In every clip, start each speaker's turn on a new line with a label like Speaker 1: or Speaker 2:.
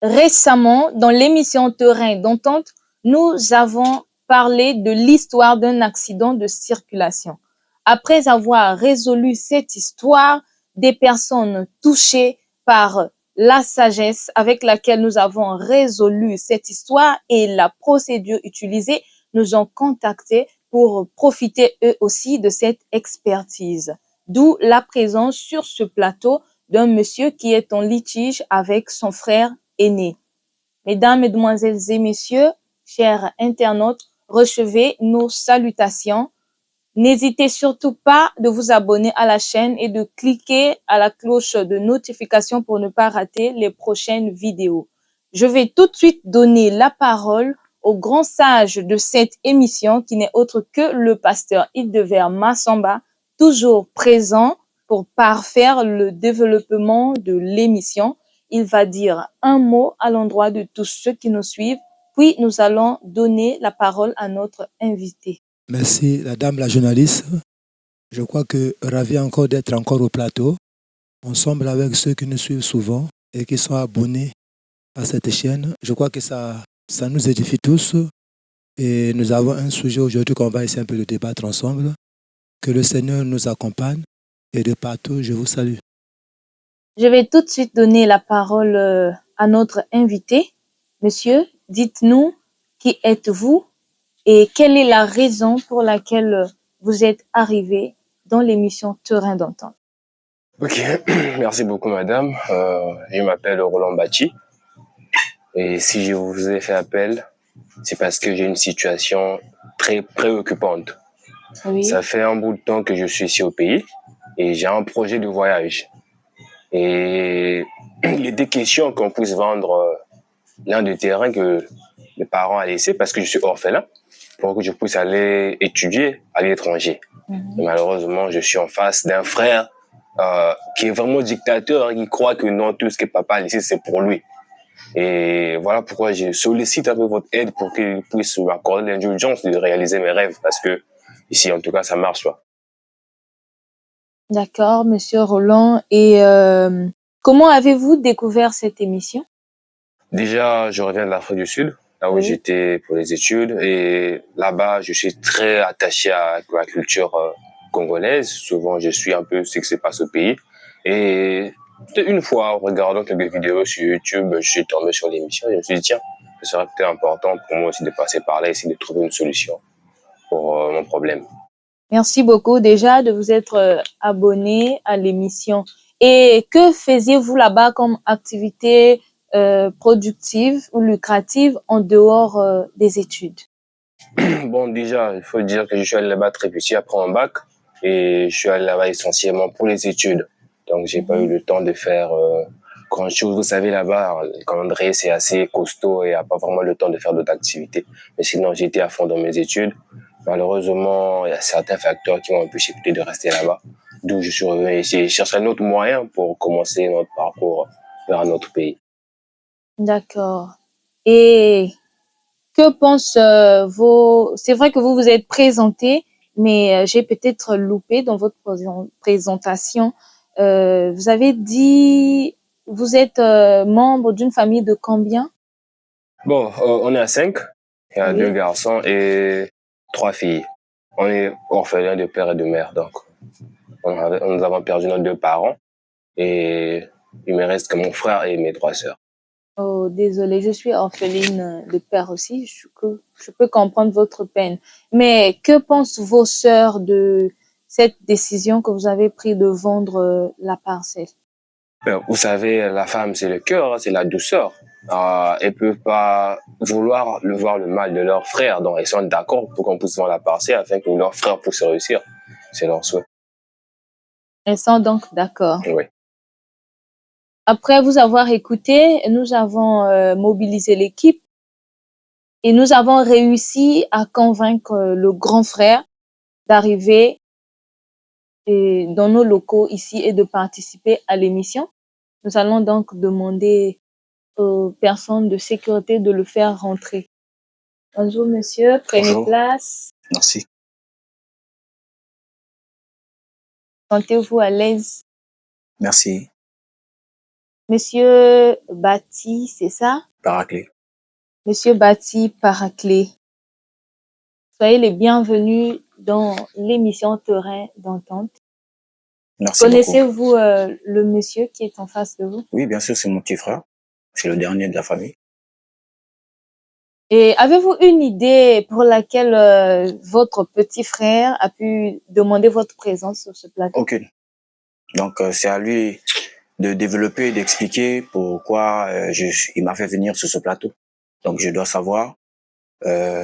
Speaker 1: Récemment, dans l'émission Terrain d'entente, nous avons parlé de l'histoire d'un accident de circulation. Après avoir résolu cette histoire, des personnes touchées par la sagesse avec laquelle nous avons résolu cette histoire et la procédure utilisée nous ont contactés pour profiter eux aussi de cette expertise. D'où la présence sur ce plateau d'un monsieur qui est en litige avec son frère aîné. Mesdames, Mesdemoiselles et Messieurs, chers internautes, recevez nos salutations. N'hésitez surtout pas de vous abonner à la chaîne et de cliquer à la cloche de notification pour ne pas rater les prochaines vidéos. Je vais tout de suite donner la parole au grand sage de cette émission qui n'est autre que le pasteur Hildevert Massamba, toujours présent pour parfaire le développement de l'émission. Il va dire un mot à l'endroit de tous ceux qui nous suivent, puis nous allons donner la parole à notre invité.
Speaker 2: Merci, la journaliste. Je crois que ravi encore d'être encore au plateau, ensemble avec ceux qui nous suivent souvent et qui sont abonnés à cette chaîne. Je crois que ça nous édifie tous et nous avons un sujet aujourd'hui qu'on va essayer un peu de débattre ensemble. Que le Seigneur nous accompagne et de partout, je vous salue.
Speaker 1: Je vais tout de suite donner la parole à notre invité. Monsieur, dites-nous qui êtes-vous et quelle est la raison pour laquelle vous êtes arrivé dans l'émission Terrain d'entente.
Speaker 3: Ok, merci beaucoup madame. Je m'appelle Roland Bati et si je vous ai fait appel, c'est parce que j'ai une situation très préoccupante.
Speaker 1: Oui.
Speaker 3: Ça fait un bout de temps que je suis ici au pays et j'ai un projet de voyage. Et il était question qu'on puisse vendre l'un des terrains que mes parents ont laissé parce que je suis orphelin pour que je puisse aller étudier à l'étranger. Et malheureusement, je suis en face d'un frère qui est vraiment dictateur, qui croit que non, tout ce que papa a laissé, c'est pour lui. Et voilà pourquoi je sollicite un peu votre aide pour qu'il puisse m'accorder l'indulgence de réaliser mes rêves parce que ici, en tout cas, ça marche pas.
Speaker 1: D'accord, monsieur Roland. Et comment avez-vous découvert cette émission?
Speaker 3: Déjà, je reviens de l'Afrique du Sud, là où
Speaker 1: Oui.
Speaker 3: j'étais pour les études. Et là-bas, je suis très attaché à la culture congolaise. Souvent, je suis un peu ce qui se passe au pays. Et une fois, en regardant quelques vidéos sur YouTube, je suis tombé sur l'émission et je me suis dit, tiens, ce serait peut-être important pour moi aussi de passer par là et essayer de trouver une solution pour mon problème.
Speaker 1: Merci beaucoup déjà de vous être abonné à l'émission. Et que faisiez-vous là-bas comme activité productive ou lucrative en dehors des études?
Speaker 3: Bon, déjà, il faut dire que je suis allé là-bas très petit après mon bac et je suis allé là-bas essentiellement pour les études. Donc, j'ai pas eu le temps de faire grand chose. Vous savez, là-bas, le calendrier, c'est assez costaud et il n'y a pas vraiment le temps de faire d'autres activités. Mais sinon, j'étais à fond dans mes études. Malheureusement, il y a certains facteurs qui m'ont empêché peut-être de rester là-bas. D'où je suis revenu ici et chercher un autre moyen pour commencer notre parcours vers un autre pays.
Speaker 1: D'accord. Et que pensent C'est vrai que vous vous êtes présenté, mais j'ai peut-être loupé dans votre présentation. Vous avez dit, vous êtes membre d'une famille de combien?
Speaker 3: Bon, on est à 5. Il y a
Speaker 1: Oui.
Speaker 3: 2 garçons et 3 filles. On est orphelins de père et de mère, donc nous avons perdu nos 2 parents et il me reste que mon frère et mes 3 sœurs.
Speaker 1: Oh, désolée, je suis orpheline de père aussi. Je peux comprendre votre peine. Mais que pensent vos sœurs de cette décision que vous avez prise de vendre la parcelle?
Speaker 3: Vous savez, la femme, c'est le cœur, hein, c'est la douceur. Elles peuvent pas vouloir voir le mal de leur frère, donc elles sont d'accord pour qu'on puisse vendre la parcelle afin que leur frère puisse réussir. C'est leur souhait.
Speaker 1: Elles sont donc d'accord.
Speaker 3: Oui.
Speaker 1: Après vous avoir écouté, nous avons mobilisé l'équipe et nous avons réussi à convaincre le grand frère d'arriver dans nos locaux ici et de participer à l'émission. Nous allons donc demander aux personnes de sécurité de le faire rentrer. Bonjour monsieur, prenez
Speaker 4: Bonjour.
Speaker 1: place.
Speaker 4: Merci.
Speaker 1: Sentez-vous à l'aise.
Speaker 4: Merci.
Speaker 1: Monsieur Bati, c'est ça?
Speaker 4: Paraclet.
Speaker 1: Monsieur Bati Paraclet. Soyez les bienvenus dans l'émission Terrain d'entente.
Speaker 4: Merci beaucoup.
Speaker 1: Connaissez-vous le monsieur qui est en face de vous?
Speaker 4: Oui, bien sûr, c'est mon petit frère. C'est le dernier de la famille.
Speaker 1: Et avez-vous une idée pour laquelle votre petit frère a pu demander votre présence sur ce plateau?
Speaker 4: Aucune. Donc, c'est à lui de développer, d'expliquer pourquoi il m'a fait venir sur ce plateau. Donc, je dois savoir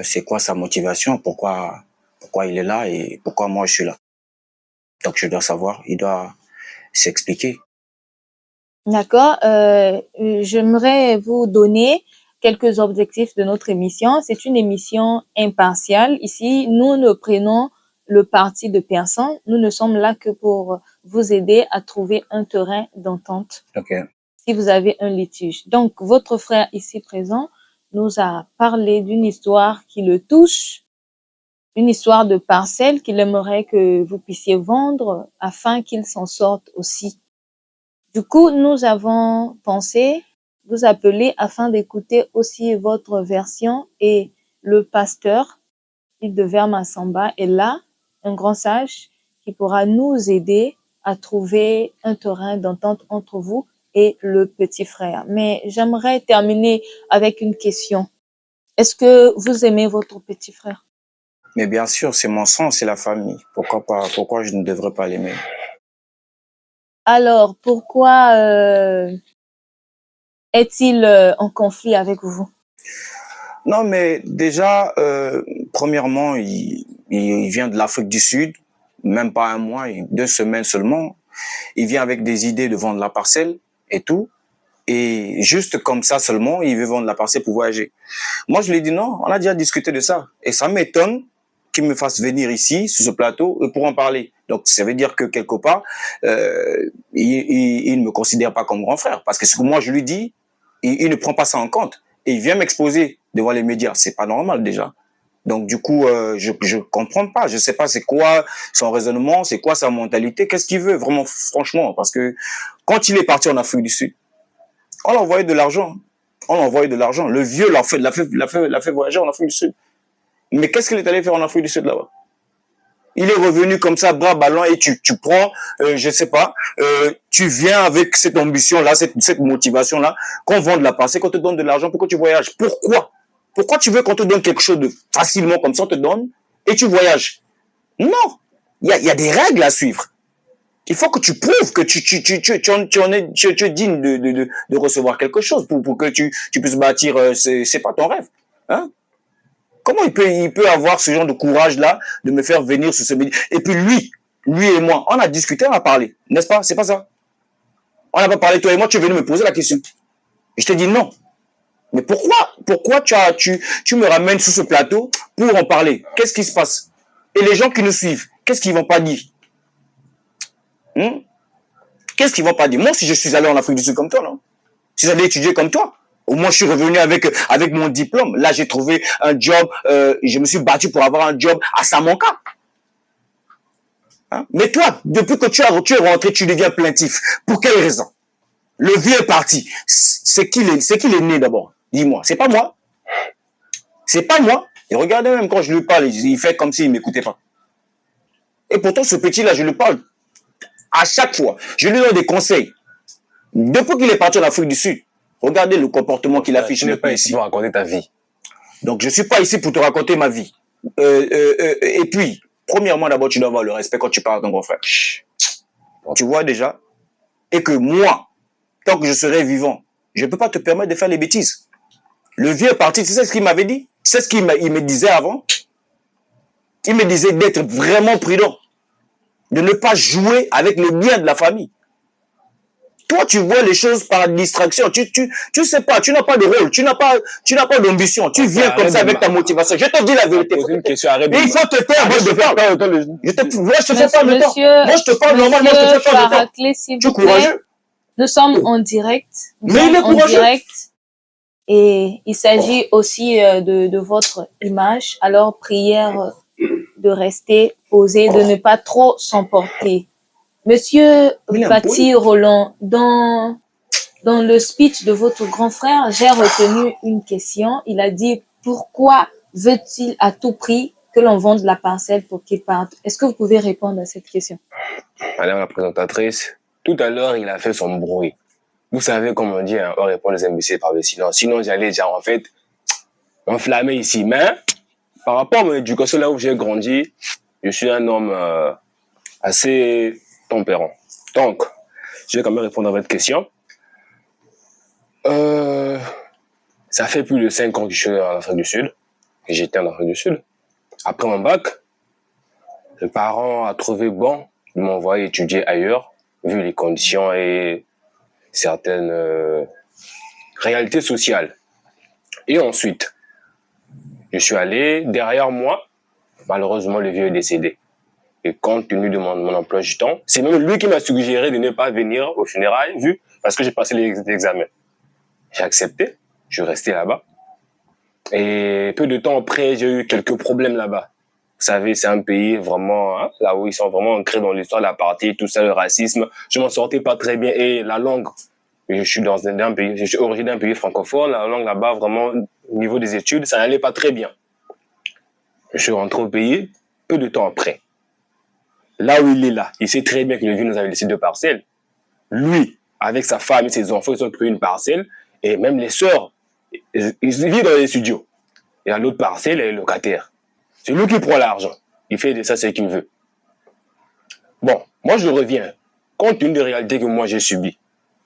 Speaker 4: c'est quoi sa motivation, pourquoi il est là et pourquoi moi je suis là. Donc, je dois savoir, il doit s'expliquer.
Speaker 1: D'accord. J'aimerais vous donner quelques objectifs de notre émission. C'est une émission impartiale. Ici, nous ne prenons le parti de personne. Nous ne sommes là que pour vous aider à trouver un terrain d'entente.
Speaker 4: Okay.
Speaker 1: Si vous avez un litige. Donc, votre frère ici présent nous a parlé d'une histoire qui le touche, une histoire de parcelle qu'il aimerait que vous puissiez vendre afin qu'il s'en sorte aussi. Du coup, nous avons pensé vous appeler afin d'écouter aussi votre version et le pasteur, il de Vermassamba, est là, un grand sage qui pourra nous aider à trouver un terrain d'entente entre vous et le petit frère. Mais j'aimerais terminer avec une question. Est-ce que vous aimez votre petit frère?
Speaker 4: Mais bien sûr, c'est mon sang, c'est la famille. Pourquoi pas? Pourquoi je ne devrais pas l'aimer?
Speaker 1: Alors, pourquoi est-il en conflit avec vous?
Speaker 4: Non, mais déjà, premièrement, il vient de l'Afrique du Sud, même pas un mois, 2 semaines seulement. Il vient avec des idées de vendre la parcelle et tout. Et juste comme ça seulement, il veut vendre la parcelle pour voyager. Moi, je lui ai dit non, on a déjà discuté de ça. Et ça m'étonne qu'il me fasse venir ici, sur ce plateau, pour en parler. Donc, ça veut dire que quelque part, il ne me considère pas comme grand frère. Parce que ce que moi, je lui dis, il ne prend pas ça en compte. Et il vient m'exposer devant les médias. C'est pas normal, déjà. Donc, du coup, je comprends pas. Je sais pas c'est quoi son raisonnement, c'est quoi sa mentalité, qu'est-ce qu'il veut, vraiment, franchement. Parce que quand il est parti en Afrique du Sud, on l'a envoyé de l'argent. On l'a envoyé de l'argent. Le vieux l'a fait voyager en Afrique du Sud. Mais qu'est-ce qu'il est allé faire en Afrique du Sud là-bas? Il est revenu comme ça, bras ballants, et tu prends, je sais pas, tu viens avec cette ambition-là, cette motivation-là, qu'on vende la parcelle, qu'on te donne de l'argent pour que tu voyages. Pourquoi? Pourquoi tu veux qu'on te donne quelque chose de facilement comme ça, on te donne, et tu voyages? Non! Il y a des règles à suivre. Il faut que tu prouves que tu es digne de recevoir quelque chose pour que tu puisses bâtir, c'est pas ton rêve. Hein? Comment il peut avoir ce genre de courage-là de me faire venir sur ce média? Et puis lui et moi, on a discuté, on a parlé. N'est-ce pas? C'est pas ça? On n'a pas parlé, toi et moi, tu es venu me poser la question. Et je te dis non. Mais pourquoi tu me ramènes sur ce plateau pour en parler? Qu'est-ce qui se passe? Et les gens qui nous suivent, qu'est-ce qu'ils vont pas dire? Qu'est-ce qu'ils vont pas dire? Moi, si je suis allé en Afrique du Sud comme toi, non? Si j'allais étudier comme toi, au moins je suis revenu avec mon diplôme. Là, j'ai trouvé un job, je me suis battu pour avoir un job à Samanka. Hein? Mais toi, depuis que tu es rentré, tu deviens plaintif. Pour quelle raison? Le vieux est parti. C'est qui est né d'abord? Dis-moi. C'est pas moi. C'est pas moi. Et regardez, même quand je lui parle, il fait comme s'il m'écoutait pas. Et pourtant, ce petit-là, je lui parle à chaque fois. Je lui donne des conseils. Depuis qu'il est parti en Afrique du Sud, regardez le comportement qu'il affiche.
Speaker 3: Tu n'es pas ici pour raconter ta vie.
Speaker 4: Donc, je suis pas ici pour te raconter ma vie. Et puis, premièrement, d'abord, tu dois avoir le respect quand tu parles à ton grand frère. Tu vois déjà? Et que moi, tant que je serai vivant, je ne peux pas te permettre de faire les bêtises. Le vieux est parti, tu sais ce qu'il m'avait dit? Tu sais ce qu'il me disait avant? Il me disait d'être vraiment prudent, de ne pas jouer avec le bien de la famille. Toi, tu vois les choses par distraction. Tu sais pas, tu n'as pas de rôle, tu n'as pas d'ambition. Tu viens comme ça avec ta motivation. Je te dis la vérité. Mais il faut te taire. Moi, je te parle. Je te fais pas le temps. Moi, je te parle normalement, je te fais pas le temps. Tu es courageux.
Speaker 1: Nous sommes en direct.
Speaker 4: Mais il est courageux.
Speaker 1: Et il s'agit aussi de votre image. Alors, prière de rester posé, de ne pas trop s'emporter. Monsieur Bati Roland, dans dans le speech de votre grand frère, j'ai retenu une question. Il a dit, pourquoi veut-il à tout prix que l'on vende la parcelle pour qu'il parte? Est-ce que vous pouvez répondre à cette question?
Speaker 3: Madame la présentatrice, tout à l'heure, il a fait son bruit. Vous savez, comme on dit, hein, on répond les imbéciles par le silence. Sinon, j'allais déjà, en fait, enflammé ici. Mais, par rapport à mon éducation, là où j'ai grandi, je suis un homme assez tempérant. Donc, je vais quand même répondre à votre question. Ça fait plus de 5 ans que je suis en Afrique du Sud, que j'étais en Afrique du Sud. Après mon bac, le parent a trouvé bon de m'envoyer étudier ailleurs, vu les conditions et certaines réalités sociales. Et ensuite, je suis allé derrière moi. Malheureusement, le vieux est décédé. Et compte tenu de mon emploi du temps, c'est même lui qui m'a suggéré de ne pas venir aux funérailles, parce que j'ai passé les examens. J'ai accepté, je suis resté là-bas. Et peu de temps après, j'ai eu quelques problèmes là-bas. Vous savez, c'est un pays vraiment, hein, là où ils sont vraiment ancrés dans l'histoire de l'apartheid, tout ça, le racisme. Je m'en sortais pas très bien. Et la langue, je suis je suis originaire d'un pays francophone. La langue là-bas, vraiment, au niveau des études, ça n'allait pas très bien. Je suis rentré au pays peu de temps après. Là où il est là, il sait très bien que le vieux nous avait laissé 2 parcelles. Lui, avec sa femme et ses enfants, ils ont pris une parcelle. Et même les sœurs, ils vivent dans les studios. Et à l'autre parcelle, elle est locataire. C'est lui qui prend l'argent. Il fait de ça ce qu'il veut. Bon, moi je reviens. Compte tenu des réalités que moi j'ai subies,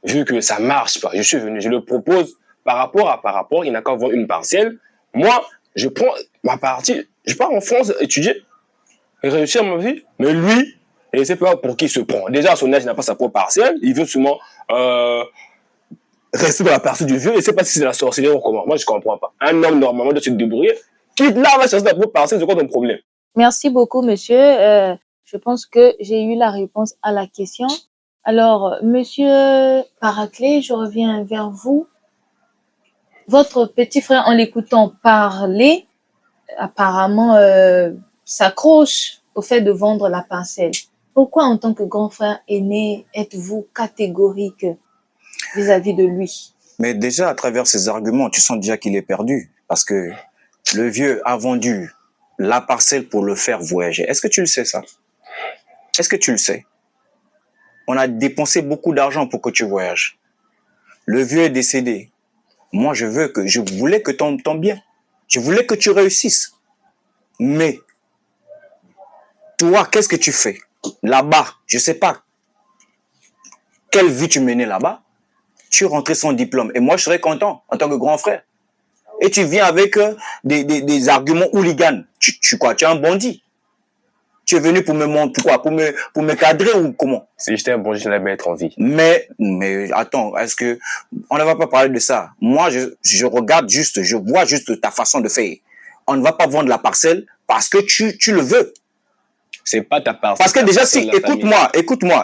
Speaker 3: vu que ça marche pas, je suis venu, je le propose par rapport, il n'a qu'à avoir une parcelle. Moi, je prends ma partie, je pars en France étudier et réussir ma vie. Mais lui, il ne sait pas pour qui il se prend. Déjà, à son âge, il n'a pas sa propre parcelle. Il veut souvent rester dans la partie du vieux. Il ne sait pas si c'est la sorcellerie ou comment. Moi, je ne comprends pas. Un homme, normalement, doit se débrouiller. Quitte là, va chercher ta propre parcelle, c'est quoi ton problème?
Speaker 1: Merci beaucoup, monsieur. Je pense que j'ai eu la réponse à la question. Alors, monsieur Paraclet, je reviens vers vous. Votre petit frère, en l'écoutant parler, apparemment s'accroche au fait de vendre la parcelle. Pourquoi, en tant que grand frère aîné, êtes-vous catégorique vis-à-vis de lui?
Speaker 4: Mais déjà, à travers ces arguments, tu sens déjà qu'il est perdu. Parce que le vieux a vendu la parcelle pour le faire voyager. Est-ce que tu le sais, ça? Est-ce que tu le sais? On a dépensé beaucoup d'argent pour que tu voyages. Le vieux est décédé. Moi, je voulais que ton bien. Je voulais que tu réussisses. Mais, toi, qu'est-ce que tu fais? Là-bas, je sais pas quelle vie tu menais là-bas. Tu rentrais sans diplôme. Et moi, je serais content en tant que grand frère. Et tu viens avec des arguments hooligans. Tu es un bandit. Tu es venu pour me montrer quoi? Pour me cadrer ou comment?
Speaker 3: Si j'étais un bandit, je l'allais mettre en vie.
Speaker 4: Mais attends, est-ce que on ne va pas parler de ça? Moi, je regarde juste, je vois juste ta façon de faire. On ne va pas vendre la parcelle parce que tu le veux.
Speaker 3: C'est pas ta parcelle.
Speaker 4: Parce que déjà, si, écoute-moi.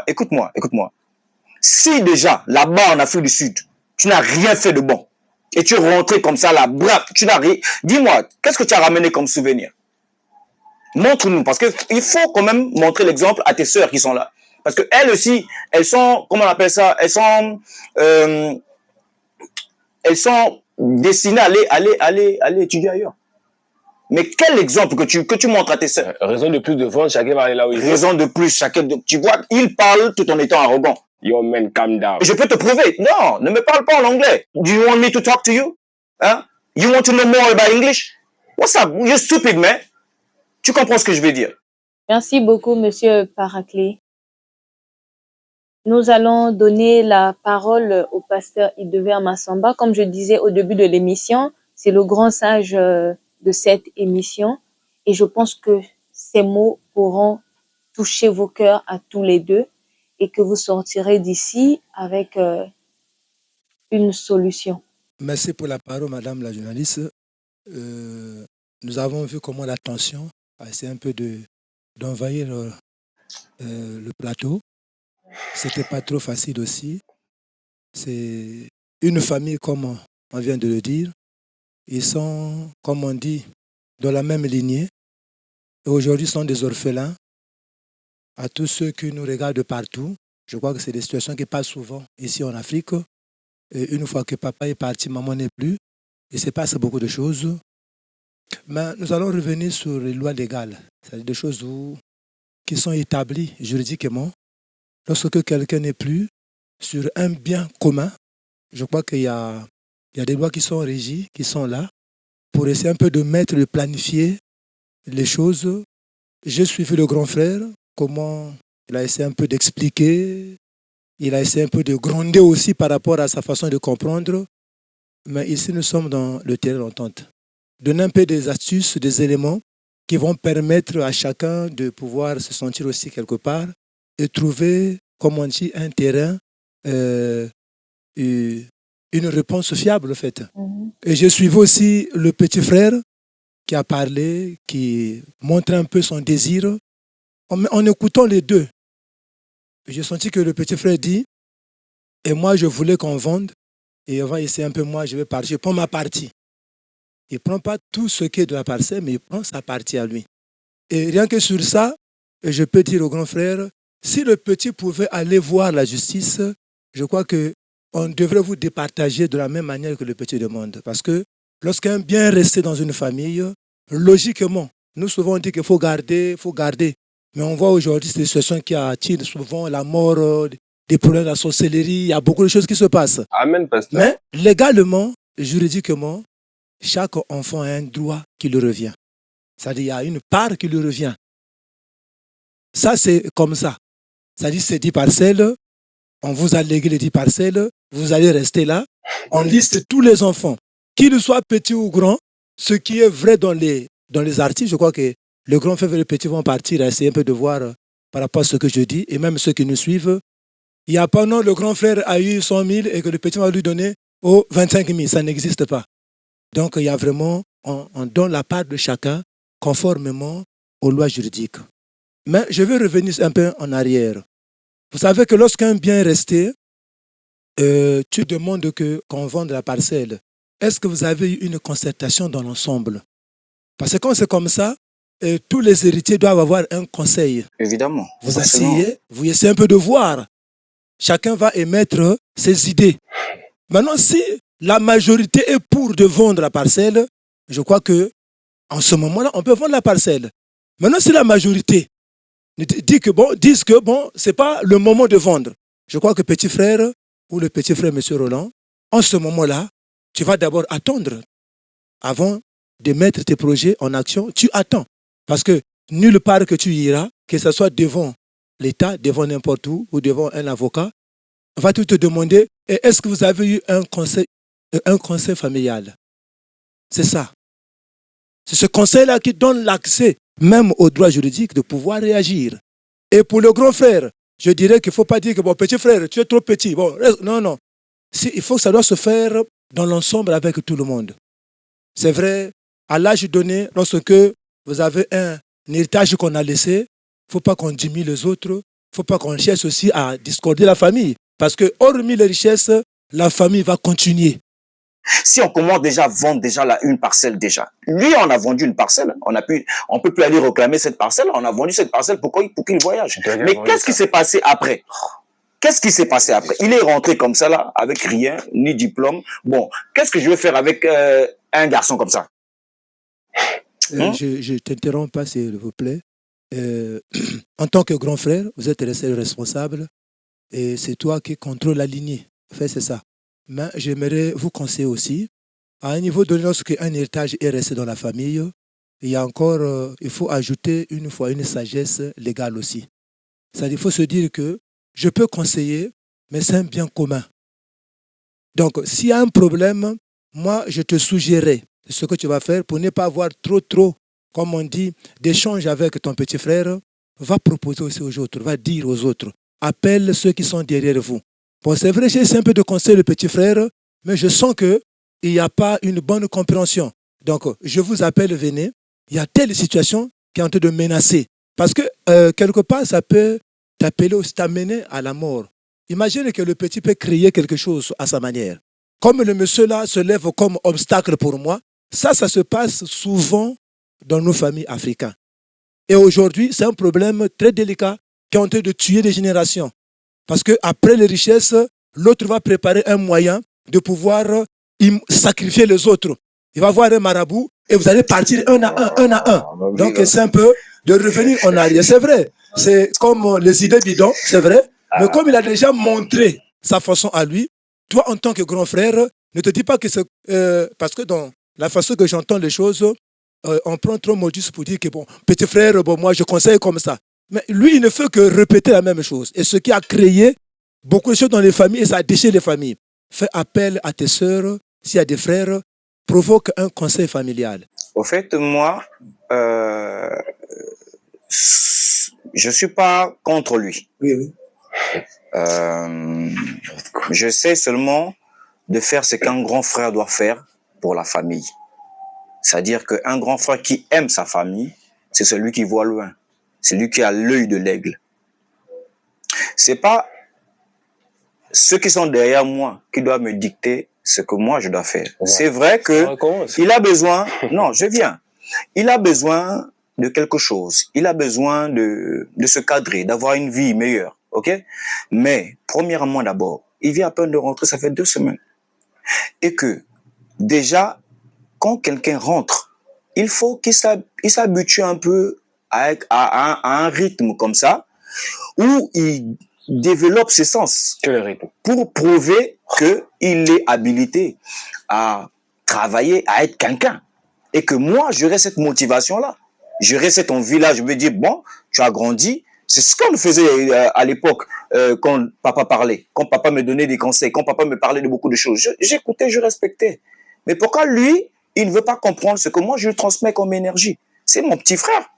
Speaker 4: Si déjà, là-bas en Afrique du Sud, tu n'as rien fait de bon, et tu es rentré comme ça, là, brave, tu n'as rien. Dis-moi, qu'est-ce que tu as ramené comme souvenir? Montre-nous, parce qu'il faut quand même montrer l'exemple à tes sœurs qui sont là. Parce que elles aussi, elles sont, comment on appelle ça, elles sont destinées à aller étudier ailleurs. Mais quel exemple que tu montres à tes sœurs?
Speaker 3: Raison de plus de vendre, chacun va aller là où il veut.
Speaker 4: Raison de plus, tu vois, il parle tout en étant arrogant.
Speaker 3: Yo man, calm down.
Speaker 4: Je peux te prouver. Non, ne me parle pas en anglais. Do you want me to talk to you? Hein? You want to know more about English? What's up? You're stupid, man. Tu comprends ce que je veux dire?
Speaker 1: Merci beaucoup, monsieur Paraclet. Nous allons donner la parole au pasteur Idover Massamba. Comme je disais au début de l'émission, c'est le grand sage de cette émission. Et je pense que ces mots pourront toucher vos cœurs à tous les deux et que vous sortirez d'ici avec une solution.
Speaker 2: Merci pour la parole, madame la journaliste. Nous avons vu comment la tension a essayé un peu d'envahir le plateau. C'était pas trop facile aussi. C'est une famille, comme on vient de le dire. Ils sont, comme on dit, dans la même lignée. Et aujourd'hui, sont des orphelins. À tous ceux qui nous regardent de partout, je crois que c'est des situations qui passent souvent ici en Afrique. Et une fois que papa est parti, maman n'est plus. Il se passe beaucoup de choses. Mais nous allons revenir sur les lois légales. C'est-à-dire des choses qui sont établies juridiquement. Lorsque quelqu'un n'est plus sur un bien commun, je crois qu'il y a des lois qui sont régies, qui sont là, pour essayer un peu de mettre, de planifier les choses. J'ai suivi le grand frère, comment il a essayé un peu d'expliquer, il a essayé un peu de gronder aussi par rapport à sa façon de comprendre. Mais ici, nous sommes dans le terrain d'entente. Donner un peu des astuces, des éléments qui vont permettre à chacun de pouvoir se sentir aussi quelque part et trouver, comme on dit, un terrain, une réponse fiable, en fait. Et j'ai suivi aussi le petit frère qui a parlé, qui montrait un peu son désir. En écoutant les deux, j'ai senti que le petit frère dit, et moi, je voulais qu'on vende, et on va essayer un peu, moi, je vais partir, je prends ma partie. Il ne prend pas tout ce qui est de la parcelle, mais il prend sa partie à lui. Et rien que sur ça, je peux dire au grand frère, si le petit pouvait aller voir la justice, je crois qu'on devrait vous départager de la même manière que le petit demande. Parce que lorsqu'un bien est resté dans une famille, logiquement, nous souvent on dit qu'il faut garder, Mais on voit aujourd'hui ces situations qui attirent souvent la mort, des problèmes de la sorcellerie, il y a beaucoup de choses qui se passent.
Speaker 3: Amen, pasteur.
Speaker 2: Mais légalement, juridiquement, chaque enfant a un droit qui lui revient. C'est-à-dire, il y a une part qui lui revient. Ça, c'est comme ça. C'est-à-dire, c'est 10 parcelles. On vous a légué les 10 parcelles. Vous allez rester là. On liste tous les enfants, qu'ils soient petits ou grands. Ce qui est vrai dans les articles, je crois que le grand frère et le petit vont partir, essayer un peu de voir par rapport à ce que je dis. Et même ceux qui nous suivent. Il n'y a pas non, le grand frère a eu 100 000 et que le petit va lui donner 25 000. Ça n'existe pas. Donc, il y a vraiment, on donne la part de chacun conformément aux lois juridiques. Mais je vais revenir un peu en arrière. Vous savez que lorsqu'un bien est resté, tu demandes qu'on vende la parcelle. Est-ce que vous avez eu une concertation dans l'ensemble? Parce que quand c'est comme ça, tous les héritiers doivent avoir un conseil.
Speaker 4: Évidemment.
Speaker 2: Vous essayez un peu de voir. Chacun va émettre ses idées. Maintenant, si la majorité est pour de vendre la parcelle, je crois que en ce moment-là, on peut vendre la parcelle. Maintenant, si la majorité disent que ce n'est pas le moment de vendre, je crois que petit frère ou le petit frère, M. Roland, en ce moment-là, tu vas d'abord attendre avant de mettre tes projets en action. Tu attends. Parce que nulle part que tu iras, que ce soit devant l'État, devant n'importe où ou devant un avocat, on va tout te demander, est-ce que vous avez eu un conseil familial? C'est ça. C'est ce conseil-là qui donne l'accès, même au droit juridique, de pouvoir réagir. Et pour le grand frère, je dirais qu'il ne faut pas dire que, petit frère, tu es trop petit. Non. Il faut que ça doit se faire dans l'ensemble avec tout le monde. C'est vrai, à l'âge donné, lorsque vous avez un héritage qu'on a laissé, il ne faut pas qu'on diminue les autres, il ne faut pas qu'on cherche aussi à discorder la famille. Parce que, hormis les richesses, la famille va continuer.
Speaker 4: Si on commence déjà à vendre une parcelle déjà. Lui, on a vendu une parcelle. On peut plus aller réclamer cette parcelle. On a vendu cette parcelle pour qu'il voyage. Mais qu'est-ce qui s'est passé après? Il est rentré comme ça là, avec rien, ni diplôme. Bon, qu'est-ce que je vais faire avec un garçon comme ça?
Speaker 2: Je t'interromps pas, s'il vous plaît. En tant que grand frère, vous êtes resté responsable et c'est toi qui contrôle la lignée. En fait, c'est ça. Mais j'aimerais vous conseiller aussi, à un niveau donné, lorsqu'un héritage est resté dans la famille, il faut ajouter une sagesse légale aussi. C'est-à-dire, il faut se dire que je peux conseiller, mais c'est un bien commun. Donc, s'il y a un problème, moi, je te suggérerais ce que tu vas faire pour ne pas avoir trop, comme on dit, d'échanges avec ton petit frère. Va proposer aussi aux autres, va dire aux autres. Appelle ceux qui sont derrière vous. Bon, c'est vrai, j'ai essayé un peu de conseiller le petit frère, mais je sens qu'il n'y a pas une bonne compréhension. Donc, je vous appelle, venez. Il y a telle situation qui est en train de menacer. Parce que, quelque part, ça peut t'appeler aussi, t'amener à la mort. Imagine que le petit peut créer quelque chose à sa manière. Comme le monsieur-là se lève comme obstacle pour moi, ça se passe souvent dans nos familles africaines. Et aujourd'hui, c'est un problème très délicat qui est en train de tuer des générations. Parce qu'après les richesses, l'autre va préparer un moyen de pouvoir sacrifier les autres. Il va voir un marabout et vous allez partir un à un. Donc c'est un peu de revenir en arrière. C'est vrai, c'est comme les idées bidons, c'est vrai. Mais comme il a déjà montré sa façon à lui, toi en tant que grand frère, ne te dis pas que c'est... parce que dans la façon que j'entends les choses, on prend trop modus pour dire que bon, petit frère, bon, moi je conseille comme ça. Mais lui, il ne fait que répéter la même chose. Et ce qui a créé beaucoup de choses dans les familles, et ça a déchiré les familles. Fais appel à tes sœurs, s'il y a des frères, provoque un conseil familial.
Speaker 4: Au fait, moi, je suis pas contre lui.
Speaker 2: Oui.
Speaker 4: Je sais seulement de faire ce qu'un grand frère doit faire pour la famille. C'est-à-dire qu'un grand frère qui aime sa famille, c'est celui qui voit loin. C'est lui qui a l'œil de l'aigle. C'est pas ceux qui sont derrière moi qui doivent me dicter ce que moi je dois faire. Ouais. C'est vrai que il a besoin, non, je viens. Il a besoin de quelque chose. Il a besoin de se cadrer, d'avoir une vie meilleure. OK? Mais, premièrement d'abord, il vient à peine de rentrer, ça fait 2 semaines. Et que, déjà, quand quelqu'un rentre, il faut qu'il s'habitue un peu à un rythme comme ça, où il développe ses sens.
Speaker 3: Quel rythme? Pour
Speaker 4: prouver qu'il est habilité à travailler, à être quelqu'un. Et que moi, j'aurais cette motivation-là. J'aurais cette envie-là. Je me dis, bon, tu as grandi. C'est ce qu'on faisait à l'époque quand papa parlait, quand papa me donnait des conseils, quand papa me parlait de beaucoup de choses. J'écoutais, je respectais. Mais pourquoi lui, il ne veut pas comprendre ce que moi, je lui transmets comme énergie? C'est mon petit frère.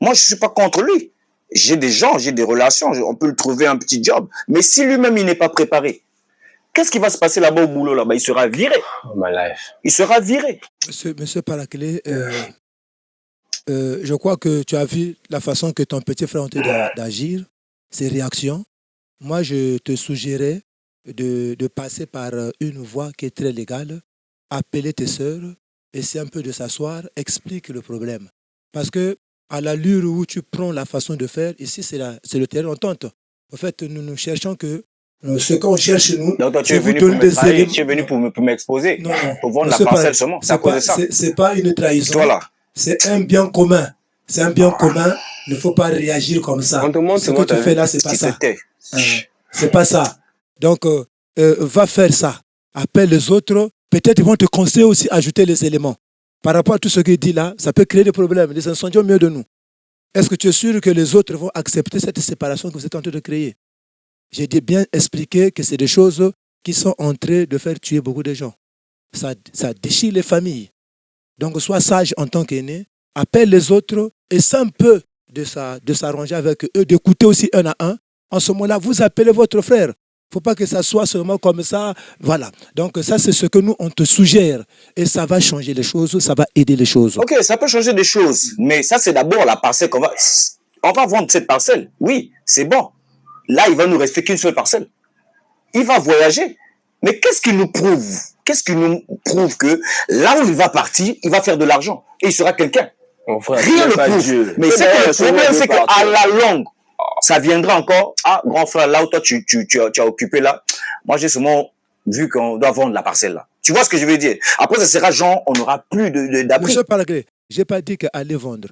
Speaker 4: Moi, je ne suis pas contre lui. J'ai des gens, j'ai des relations, on peut lui trouver un petit job. Mais si lui-même, il n'est pas préparé, qu'est-ce qui va se passer là-bas au boulot là-bas? Il sera viré.
Speaker 3: Oh, my life.
Speaker 4: Il sera viré.
Speaker 2: Monsieur Paraclé, je crois que tu as vu la façon que ton petit frère a tenté d'agir, ses réactions. Moi, je te suggérais de passer par une voie qui est très légale, appeler tes sœurs, essayer un peu de s'asseoir, explique le problème. Parce que à l'allure où tu prends la façon de faire, ici, c'est le terrain d'entente. En fait, nous cherchons que ce qu'on cherche, nous,
Speaker 4: donc, toi, tu es venu pour me trahir, tu es venu pour m'exposer, pour vendre la parcelle seulement. C'est à cause de ça.
Speaker 2: C'est pas une trahison.
Speaker 4: Voilà.
Speaker 2: C'est un bien commun. C'est un bien commun. Il ne faut pas réagir comme ça. Ce que tu fais là, c'est pas ça. C'est pas ça. Donc, va faire ça. Appelle les autres. Peut-être ils vont te conseiller aussi, ajouter les éléments. Par rapport à tout ce qu'il dit là, ça peut créer des problèmes. Les incendies au mieux de nous. Est-ce que tu es sûr que les autres vont accepter cette séparation que vous êtes en train de créer? J'ai bien expliqué que c'est des choses qui sont en train de faire tuer beaucoup de gens. Ça déchire les familles. Donc, sois sage en tant qu'aîné, appelle les autres, essaie un peu de s'arranger avec eux, d'écouter aussi un à un. En ce moment-là, vous appelez votre frère. Il ne faut pas que ça soit seulement comme ça. Voilà. Donc, ça, c'est ce que nous, on te suggère. Et ça va changer les choses, ça va aider les choses.
Speaker 4: Ok, ça peut changer des choses. Mais ça, c'est d'abord la parcelle qu'on va... On va vendre cette parcelle. Oui, c'est bon. Là, il va nous rester qu'une seule parcelle. Il va voyager. Mais qu'est-ce qui nous prouve? Qu'est-ce qui nous prouve que là où il va partir, il va faire de l'argent et il sera quelqu'un? Rien ne prouve. Mais le problème, c'est qu'à la longue, ça viendra encore. Ah, grand frère, là où toi tu as occupé là, moi j'ai seulement vu qu'on doit vendre la parcelle là. Tu vois ce que je veux dire? Après, ça sera genre, on n'aura plus d'appui.
Speaker 2: Monsieur Paragré, je n'ai pas dit qu'aller vendre.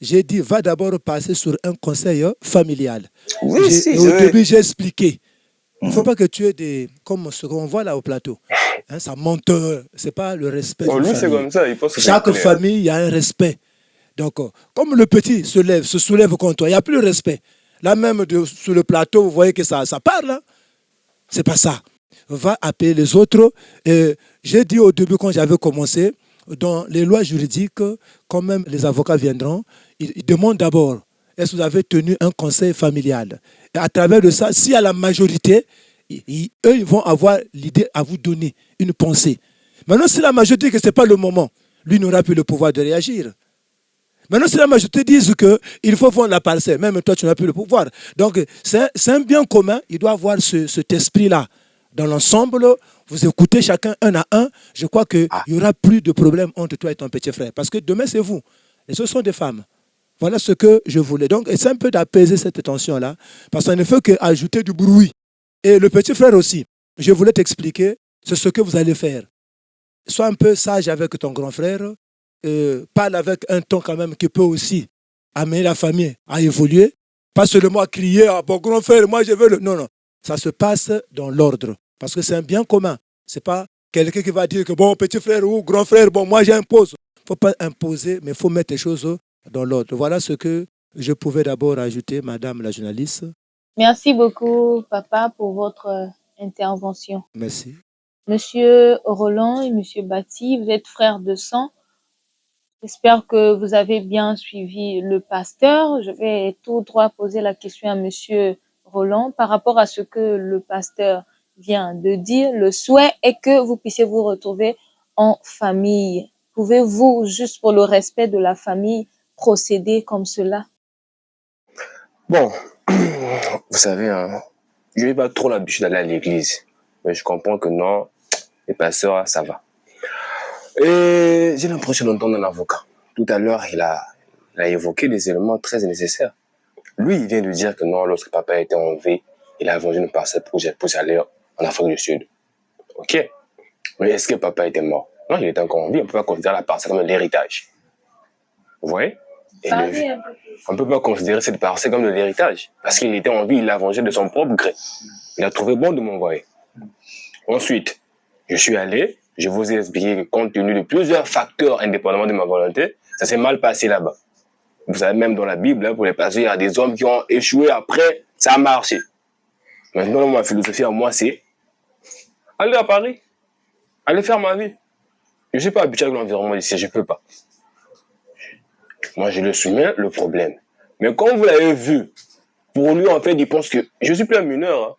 Speaker 2: J'ai dit, va d'abord passer sur un conseil familial.
Speaker 4: Oui,
Speaker 2: au début, j'ai expliqué. Il ne faut pas que tu aies des... Comme ce qu'on voit là au plateau. Hein, ça monte. Ce n'est pas le respect.
Speaker 3: Lui, c'est comme ça. Il pense que
Speaker 2: chaque famille, il y a un respect. Donc, comme le petit se soulève contre toi, il n'y a plus de respect. Là même, sur le plateau, vous voyez que ça parle. Hein? Ce n'est pas ça. Va appeler les autres. J'ai dit au début, quand j'avais commencé, dans les lois juridiques, quand même les avocats viendront, ils demandent d'abord, est-ce que vous avez tenu un conseil familial? Et à travers de ça, s'il y a la majorité, eux, ils vont avoir l'idée à vous donner une pensée. Maintenant, si la majorité que ce n'est pas le moment, lui n'aura plus le pouvoir de réagir. Maintenant, si la majorité dit qu'il faut vendre la parcelle, même toi, tu n'as plus le pouvoir. Donc, c'est un bien commun. Il doit avoir cet esprit-là. Dans l'ensemble, vous écoutez chacun un à un. Je crois qu'il n'y aura plus de problème entre toi et ton petit frère. Parce que demain, c'est vous. Et ce sont des femmes. Voilà ce que je voulais. Donc, c'est un peu d'apaiser cette tension-là. Parce qu'on ne fait qu'ajouter du bruit. Et le petit frère aussi. Je voulais t'expliquer. c'est ce que vous allez faire. Sois un peu sage avec ton grand frère. Parle avec un ton quand même qui peut aussi amener la famille à évoluer. Pas seulement à crier, ah, bon grand frère, moi je veux le... Non, non. Ça se passe dans l'ordre. Parce que c'est un bien commun. Ce n'est pas quelqu'un qui va dire que bon, petit frère ou grand frère, bon, moi j'impose. Il ne faut pas imposer, mais il faut mettre les choses dans l'ordre. Voilà ce que je pouvais d'abord ajouter, madame la journaliste.
Speaker 1: Merci beaucoup, papa, pour votre intervention.
Speaker 2: Merci.
Speaker 1: Monsieur Roland et monsieur Bati, vous êtes frères de sang. J'espère que vous avez bien suivi le pasteur. Je vais tout droit poser la question à monsieur Roland par rapport à ce que le pasteur vient de dire. Le souhait est que vous puissiez vous retrouver en famille. Pouvez-vous, juste pour le respect de la famille, procéder comme cela?
Speaker 3: Bon, vous savez, hein, je n'ai pas trop l'habitude d'aller à l'église. Mais je comprends que non, les pasteurs, ça va. Et j'ai l'impression d'entendre un avocat. Tout à l'heure, il a évoqué des éléments très nécessaires. Lui, il vient de dire que non, lorsque papa était en vie, il a vendu une parcelle pour aller en Afrique du Sud. Ok. Mais est-ce que papa était mort? Non, il était encore en vie. On ne peut pas considérer la parcelle comme l'héritage. Vous voyez? On ne peut pas considérer cette parcelle comme de l'héritage. Parce qu'il était en vie, il l'a vengé de son propre gré. Il a trouvé bon de m'envoyer. Ensuite, je suis allé, je vous ai expliqué que compte tenu de plusieurs facteurs indépendamment de ma volonté, ça s'est mal passé là-bas. Vous savez, même dans la Bible, hein, pour les pasteurs, il y a des hommes qui ont échoué après, ça a marché. Maintenant, ma philosophie à moi, c'est aller à Paris, aller faire ma vie. Je ne suis pas habitué avec l'environnement ici, je ne peux pas. Moi, je le soumets, le problème. Mais comme vous l'avez vu, pour lui, en fait, il pense que je suis plus un mineur. Hein.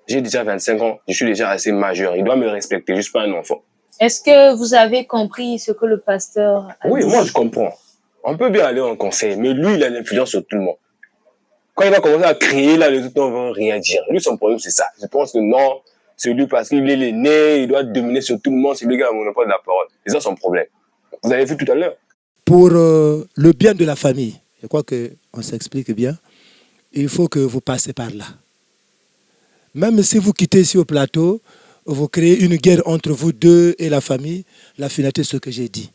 Speaker 3: J'ai déjà 25 ans, je suis déjà assez majeur. Il doit me respecter, je ne suis pas un enfant.
Speaker 1: Est-ce que vous avez compris ce que le pasteur a dit?
Speaker 3: Oui, moi, je comprends. On peut bien aller en conseil, mais lui, il a l'influence sur tout le monde. Quand il va commencer à crier, là, les autres ne vont rien dire. Lui, son problème, c'est ça. Je pense que non, c'est lui parce qu'il est l'aîné, il doit dominer sur tout le monde, c'est lui qui a le monopole de la parole. C'est ça son problème. Vous avez vu tout à l'heure.
Speaker 2: Pour le bien de la famille, je crois qu'on s'explique bien, il faut que vous passez par là. Même si vous quittez ici au plateau, vous créez une guerre entre vous deux et la famille, la finalité, c'est ce que j'ai dit.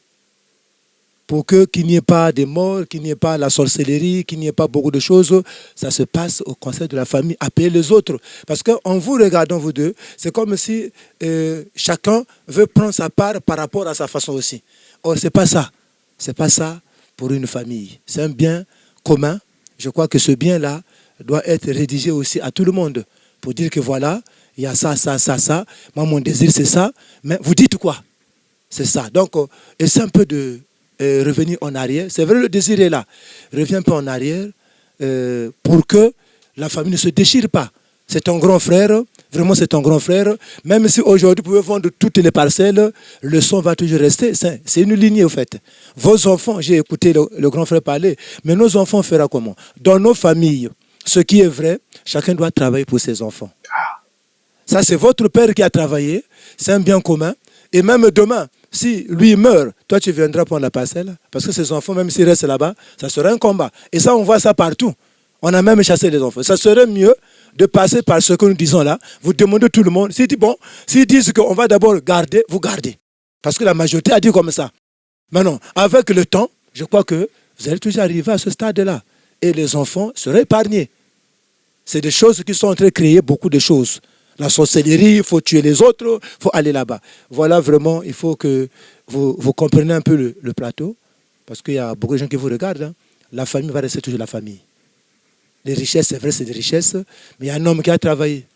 Speaker 2: Pour qu'il n'y ait pas de morts, qu'il n'y ait pas la sorcellerie, qu'il n'y ait pas beaucoup de choses, ça se passe au conseil de la famille, appeler les autres. Parce qu'en vous regardant, vous deux, c'est comme si chacun veut prendre sa part par rapport à sa façon aussi. Or, ce n'est pas ça. Ce n'est pas ça pour une famille. C'est un bien commun. Je crois que ce bien-là doit être rédigé aussi à tout le monde pour dire que voilà, il y a ça, ça, ça, ça. Moi, mon désir, c'est ça. Mais vous dites quoi? C'est ça. Donc, essaie un peu de revenir en arrière. C'est vrai, le désir est là. Reviens un peu en arrière pour que la famille ne se déchire pas. C'est ton grand frère, vraiment c'est ton grand frère. Même si aujourd'hui vous pouvez vendre toutes les parcelles, le son va toujours rester. C'est une lignée au fait. Vos enfants, j'ai écouté le grand frère parler, mais nos enfants feront comment? Dans nos familles, ce qui est vrai, chacun doit travailler pour ses enfants. Ça, c'est votre père qui a travaillé, c'est un bien commun. Et même demain, si lui meurt, toi tu viendras prendre la parcelle, parce que ses enfants, même s'ils restent là-bas, ça sera un combat. Et ça, on voit ça partout. On a même chassé les enfants. Ça serait mieux de passer par ce que nous disons là. Vous demandez tout le monde. S'ils disent qu'on va d'abord garder, vous gardez. Parce que la majorité a dit comme ça. Maintenant, avec le temps, je crois que vous allez toujours arriver à ce stade-là. Et les enfants seraient épargnés. C'est des choses qui sont en train de créer beaucoup de choses. La sorcellerie, il faut tuer les autres, il faut aller là-bas. Voilà, vraiment, il faut que vous compreniez un peu le plateau. Parce qu'il y a beaucoup de gens qui vous regardent. Hein. La famille va rester toujours la famille. Les richesses, c'est vrai, c'est des richesses, mais il y a un homme qui a travaillé.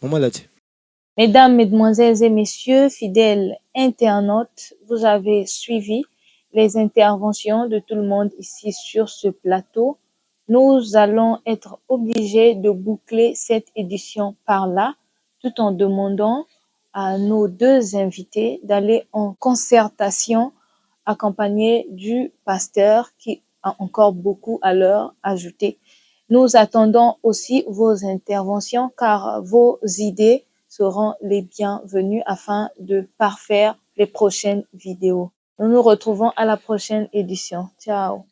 Speaker 2: Maman l'a dit.
Speaker 1: Mesdames, Mesdemoiselles et Messieurs, fidèles internautes, vous avez suivi les interventions de tout le monde ici sur ce plateau. Nous allons être obligés de boucler cette édition par là, tout en demandant à nos deux invités d'aller en concertation accompagnés du pasteur qui a encore beaucoup à leur ajouter. Nous attendons aussi vos interventions car vos idées seront les bienvenues afin de parfaire les prochaines vidéos. Nous nous retrouvons à la prochaine édition. Ciao.